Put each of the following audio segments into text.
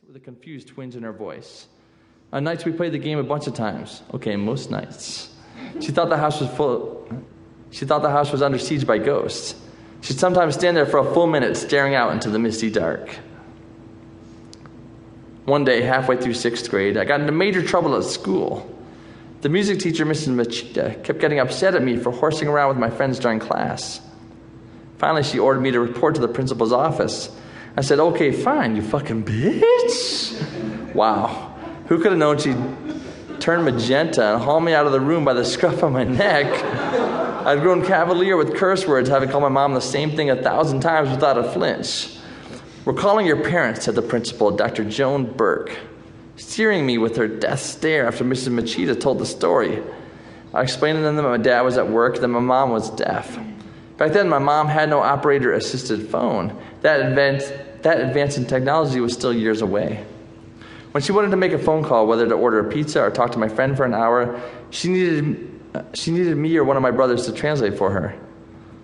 with a confused twinge in her voice. On nights we played the game a bunch of times. Okay, most nights. She thought the house was under siege by ghosts. She'd sometimes stand there for a full minute staring out into the misty dark. One day, halfway through 6th grade, I got into major trouble at school. The music teacher, Mrs. Machida, kept getting upset at me for horsing around with my friends during class. Finally, she ordered me to report to the principal's office. I said, okay, fine, you fucking bitch. Wow. Who could have known she'd turn magenta and haul me out of the room by the scruff of my neck? I'd grown cavalier with curse words, having called my mom the same thing 1,000 times without a flinch. We're calling your parents, said the principal, Dr. Joan Burke, steering me with her death stare after Mrs. Machida told the story. I explained to them that my dad was at work, that my mom was deaf. Back then, my mom had no operator-assisted phone. That advance in technology was still years away. When she wanted to make a phone call, whether to order a pizza or talk to my friend for an hour, she needed me or one of my brothers to translate for her.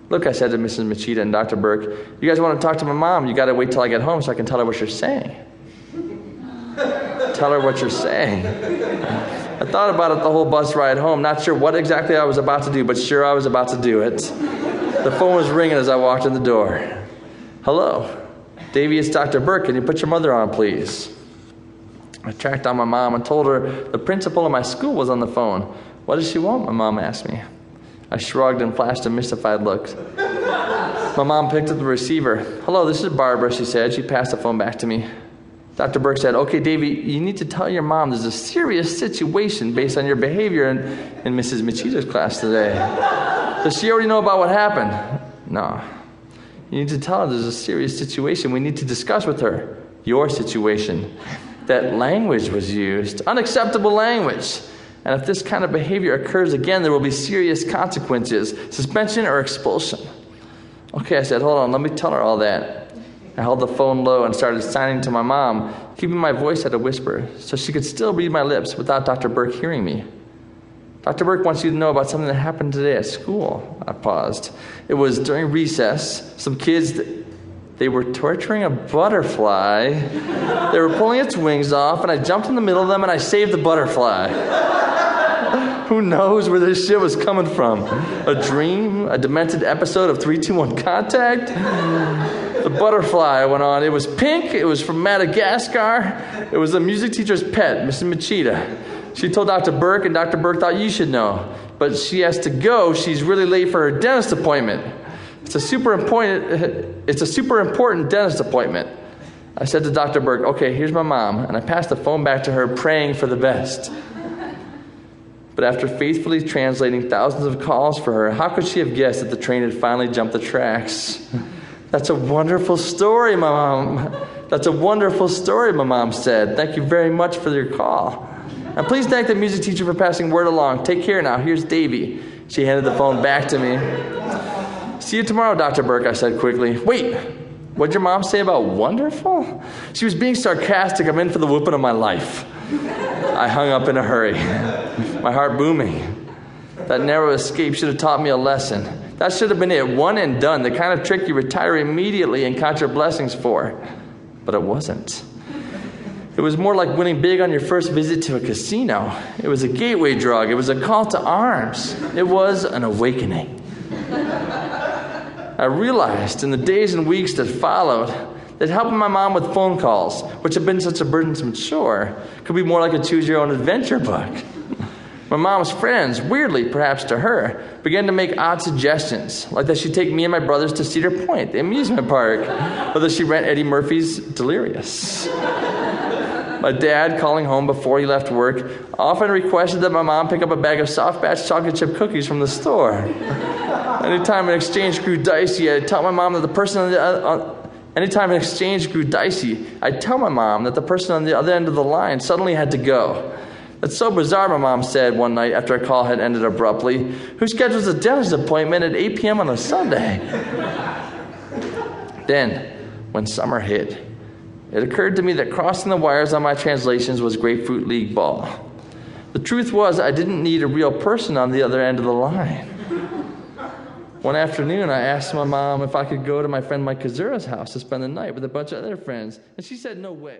Look, I said to Mrs. Machida and Dr. Burke, you guys want to talk to my mom, you got to wait till I get home so I can tell her what you're saying. Tell her what you're saying. I thought about it the whole bus ride home, not sure what exactly I was about to do, but sure I was about to do it. The phone was ringing as I walked in the door. Hello. Davy, it's Dr. Burke. Can you put your mother on, please? I tracked down my mom and told her the principal of my school was on the phone. What does she want? My mom asked me. I shrugged and flashed a mystified look. My mom picked up the receiver. Hello, this is Barbara, she said. She passed the phone back to me. Dr. Burke said, okay, Davy, you need to tell your mom there's a serious situation based on your behavior in Mrs. Machida's class today. Does she already know about what happened? No. You need to tell her there's a serious situation. We need to discuss with her your situation. That language was used, unacceptable language. And if this kind of behavior occurs again, there will be serious consequences, suspension or expulsion. Okay, I said, hold on, let me tell her all that. I held the phone low and started signing to my mom, keeping my voice at a whisper, so she could still read my lips without Dr. Burke hearing me. Dr. Burke wants you to know about something that happened today at school. I paused. It was during recess. Some kids, they were torturing a butterfly. They were pulling its wings off, and I jumped in the middle of them, and I saved the butterfly. Who knows where this shit was coming from? A dream? A demented episode of 3-2-1 Contact? The butterfly, I went on. It was pink. It was from Madagascar. It was the music teacher's pet, Mrs. Machida. She told Dr. Burke, and Dr. Burke thought you should know. But she has to go. She's really late for her dentist appointment. It's a super important dentist appointment. I said to Dr. Burke, okay, here's my mom. And I passed the phone back to her, praying for the best. But after faithfully translating thousands of calls for her, how could she have guessed that the train had finally jumped the tracks? That's a wonderful story, my mom. That's a wonderful story, my mom said. Thank you very much for your call. And please thank the music teacher for passing word along. Take care now. Here's Davy. She handed the phone back to me. See you tomorrow, Dr. Burke, I said quickly. Wait, what'd your mom say about wonderful? She was being sarcastic. I'm in for the whooping of my life. I hung up in a hurry, my heart booming. That narrow escape should have taught me a lesson. That should have been it, one and done, the kind of trick you retire immediately and count your blessings for. But it wasn't. It was more like winning big on your first visit to a casino. It was a gateway drug. It was a call to arms. It was an awakening. I realized in the days and weeks that followed that helping my mom with phone calls, which had been such a burdensome chore, could be more like a choose-your-own-adventure book. My mom's friends, weirdly perhaps to her, began to make odd suggestions, like that she'd take me and my brothers to Cedar Point, the amusement park, or that she'd rent Eddie Murphy's Delirious. My dad, calling home before he left work, often requested that my mom pick up a bag of soft batch chocolate chip cookies from the store. Anytime an exchange grew dicey, I'd tell my mom that the person on the other end of the line suddenly had to go. That's so bizarre, my mom said one night after a call had ended abruptly. Who schedules a dentist appointment at 8 p.m. on a Sunday? Then, when summer hit, it occurred to me that crossing the wires on my translations was Grapefruit League ball. The truth was, I didn't need a real person on the other end of the line. One afternoon, I asked my mom if I could go to my friend Mike Kazura's house to spend the night with a bunch of other friends, and she said no way.